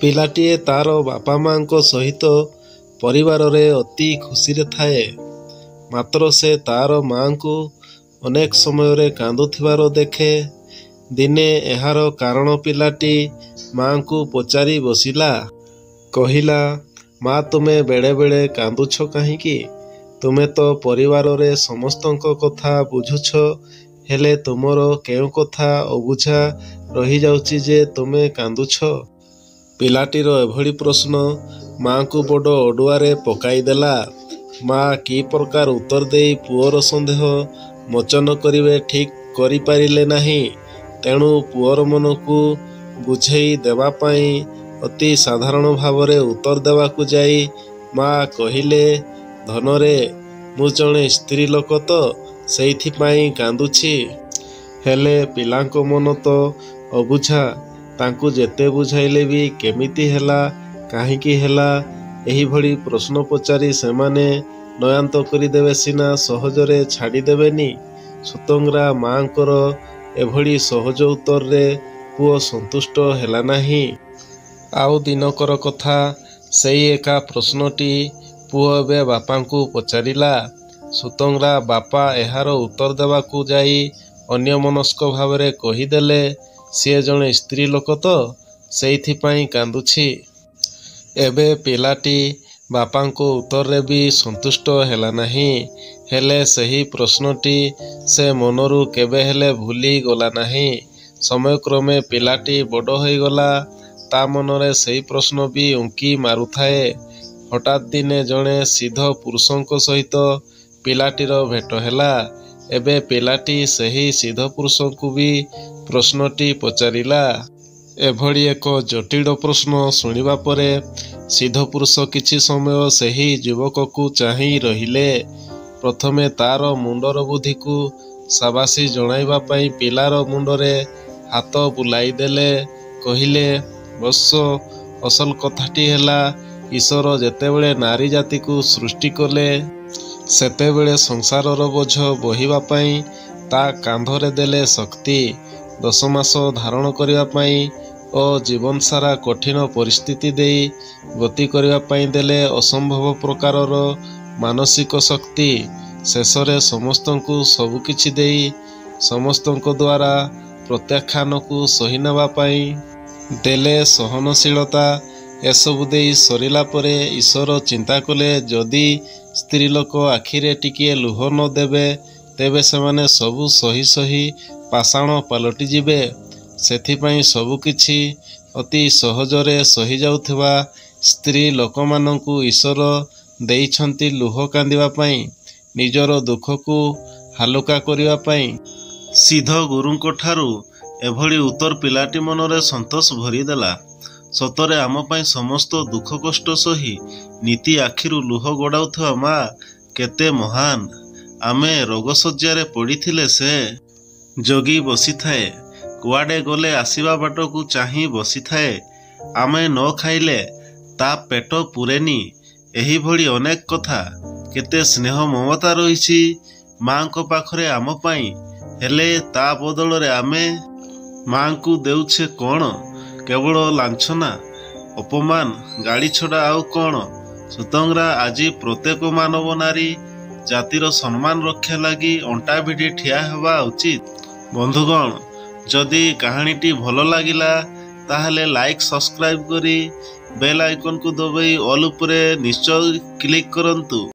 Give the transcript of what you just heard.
ପିଲାଟିଏ ତାର ବାପା ମାଙ୍କ ସହିତ ପରିବାରରେ ଅତି ଖୁସିରେ ଥାଏ। ମାତ୍ର ସେ ତାର ମାଙ୍କୁ ଅନେକ ସମୟରେ କାନ୍ଦୁଥିବାର ଦେଖେ। ଦିନେ ଏହାର କାରଣ ପିଲାଟି ମାଙ୍କୁ ପଚାରି ବସିଲା। କହିଲା, ମା, ତୁମେ ବେଳେ ବେଳେ କାନ୍ଦୁଛ କାହିଁକି? ତୁମେ ତ ପରିବାରରେ ସମସ୍ତଙ୍କ କଥା ବୁଝୁଛ, ହେଲେ ତୁମର କେଉଁ କଥା ଅବୁଝା ରହିଯାଉଛି ଯେ ତୁମେ କାନ୍ଦୁଛ? ପିଲାଟିର ଏଭଳି ପ୍ରଶ୍ନ ମାଙ୍କୁ ବଡ଼ ଅଡ଼ୁଆରେ ପକାଇଦେଲା। ମା କି ପ୍ରକାର ଉତ୍ତର ଦେଇ ପୁଅର ସନ୍ଦେହ ମୋଚନ କରିବେ ଠିକ୍ କରିପାରିଲେ ନାହିଁ। ତେଣୁ ପୁଅର ମନକୁ ବୁଝେଇ ଦେବା ପାଇଁ ଅତି ସାଧାରଣ ଭାବରେ ଉତ୍ତର ଦେବାକୁ ଯାଇ ମା କହିଲେ, ଧନରେ, ମୁଁ ଜଣେ ସ୍ତ୍ରୀ ଲୋକ ତ, ସେଇଥିପାଇଁ କାନ୍ଦୁଛି। ହେଲେ ପିଲାଙ୍କ ମନ ତ ଅବୁଝା। ତାଙ୍କୁ ଯେତେ ବୁଝାଇଲେ ବି କେମିତି ହେଲା, କାହିଁକି ହେଲା, ଏହିଭଳି ପ୍ରଶ୍ନ ପଚାରି ସେମାନେ ନୟାନ୍ତ କରିଦେବେ ସିନା ସହଜରେ ଛାଡ଼ିଦେବେନି। ସୁତଙ୍ଗରା ମାଙ୍କର ଏଭଳି ସହଜ ଉତ୍ତରରେ ପୁଅ ସନ୍ତୁଷ୍ଟ ହେଲା ନାହିଁ। ଆଉ ଦିନକର କଥା, ସେଇ ଏକା ପ୍ରଶ୍ନଟି ପୁଅ ଏବେ ବାପାଙ୍କୁ ପଚାରିଲା। ସୁତଙ୍ଗରା ବାପା ଏହାର ଉତ୍ତର ଦେବାକୁ ଯାଇ ଅନ୍ୟମନସ୍କ ଭାବରେ କହିଦେଲେ, ସିଏ ଜଣେ ସ୍ତ୍ରୀ ଲୋକ ତ, ସେଇଥିପାଇଁ କାନ୍ଦୁଛି। ଏବେ ପିଲାଟି ବାପାଙ୍କ ଉତ୍ତରରେ ବି ସନ୍ତୁଷ୍ଟ ହେଲା ନାହିଁ। ହେଲେ ସେହି ପ୍ରଶ୍ନଟି ସେ ମନରୁ କେବେ ହେଲେ ଭୁଲି ଗଲା ନାହିଁ। ସମୟକ୍ରମେ ପିଲାଟି ବଡ଼ ହୋଇଗଲା। ତା ମନରେ ସେହି ପ୍ରଶ୍ନ ବି ଉଙ୍କି ମାରୁଥାଏ। ହଠାତ୍ ଦିନେ ଜଣେ ସିଦ୍ଧ ପୁରୁଷଙ୍କ ସହିତ ପିଲାଟିର ଭେଟ ହେଲା। ଏବେ ପିଲାଟି ସେହି ସିଦ୍ଧ ପୁରୁଷଙ୍କୁ ବି ପ୍ରଶ୍ନଟି ପଚାରିଲା। ଏଭଳି ଏକ ଜଟିଳ ପ୍ରଶ୍ନ ଶୁଣିବା ପରେ ସିଦ୍ଧ ପୁରୁଷ କିଛି ସମୟ ସେହି ଯୁବକକୁ ଚାହିଁ ରହିଲେ। ପ୍ରଥମେ ତାର ମୁଣ୍ଡର ବୁଦ୍ଧିକୁ ସାବାସି ଜଣାଇବା ପାଇଁ ପିଲାର ମୁଣ୍ଡରେ ହାତ ବୁଲାଇ ଦେଲେ। କହିଲେ, ବତ୍ସ, ଅସଲ କଥାଟି ହେଲା, ଈଶ୍ୱର ଯେତେବେଳେ ନାରୀ ଜାତିକୁ ସୃଷ୍ଟି କଲେ, ସେତେବେଳେ ସଂସାରର ବୋଝ ବୋହିବା ପାଇଁ ତା କାନ୍ଧରେ ଦେଲେ ଶକ୍ତି। 10 ମାସ ଧାରଣ କରିବା ପାଇଁ ଓ ଜୀବନସାରା କଠିନ ପରିସ୍ଥିତି ଦେଇ ଗତି କରିବା ପାଇଁ ଦେଲେ ଅସମ୍ଭବ ପ୍ରକାରର ମାନସିକ ଶକ୍ତି। ଶେଷରେ ସମସ୍ତଙ୍କୁ ସବୁକିଛି ଦେଇ ସମସ୍ତଙ୍କ ଦ୍ୱାରା ପ୍ରତ୍ୟାଖ୍ୟାନକୁ ସହିନେବା ପାଇଁ ଦେଲେ ସହନଶୀଳତା। ଏସବୁ ଦେଇ ସରିଲା ପରେ ଈଶ୍ୱର ଚିନ୍ତା କଲେ, ଯଦି ସ୍ତ୍ରୀଲୋକ ଆଖିରେ ଟିକିଏ ଲୁହ ନ ଦେବେ, ତେବେ ସେମାନେ ସବୁ ସହି ସହି ପାଷାଣ ପାଲଟିଯିବେ। ସେଥିପାଇଁ ସବୁକିଛି ଅତି ସହଜରେ ସହିଯାଉଥିବା ସ୍ତ୍ରୀ ଲୋକମାନଙ୍କୁ ଈଶ୍ୱର ଦେଇଛନ୍ତି ଲୁହ କାନ୍ଦିବା ପାଇଁ, ନିଜର ଦୁଃଖକୁ ହାଲୁକା କରିବା ପାଇଁ। ସିଦ୍ଧ ଗୁରୁଙ୍କଠାରୁ ଏଭଳି ଉତ୍ତର ପିଲାଟି ମନରେ ସନ୍ତୋଷ ଭରିଦେଲା। ସତରେ ଆମ ପାଇଁ ସମସ୍ତ ଦୁଃଖ କଷ୍ଟ ସହି ନିତି ଆଖିରୁ ଲୁହ ଗଡ଼ାଉଥିବା ମା କେତେ ମହାନ। ଆମେ ରୋଗଶଯ୍ୟାରେ ପଡ଼ିଥିଲେ ସେ ଜଗି ବସିଥାଏ। କୁଆଡ଼େ ଗଲେ ଆସିବା ବାଟକୁ ଚାହିଁ ବସିଥାଏ। ଆମେ ନ ଖାଇଲେ ତା ପେଟ ପୂରେନି। ଏହିଭଳି ଅନେକ କଥା। କେତେ ସ୍ନେହ ମମତା ରହିଛି ମାଙ୍କ ପାଖରେ ଆମ ପାଇଁ। ହେଲେ ତା ବଦଳରେ ଆମେ ମାଙ୍କୁ ଦେଉଛେ କ'ଣ? କେବଳ ଲାଞ୍ଛନା, ଅପମାନ, ଗାଳି ଛଡ଼ା ଆଉ କ'ଣ? ସୁତଙ୍ଗରା ଆଜି ପ୍ରତ୍ୟେକ ମାନବ ନାରୀ ଜାତିର ସମ୍ମାନ ରକ୍ଷା ଲାଗି ଅଣ୍ଟା ଭିଡ଼ି ଠିଆ ହେବା ଉଚିତ। ବନ୍ଧୁଗଣ, ଯଦି କାହାଣୀଟି ଭଲ ଲାଗିଲା ତାହେଲେ ଲାଇକ୍, ସବସ୍କ୍ରାଇବ୍ କରି ବେଲ୍ ଆଇକନକୁ ଦବାଇ ଅଲ୍ ଉପରେ ନିଶ୍ଚୟ କ୍ଲିକ୍ କରନ୍ତୁ।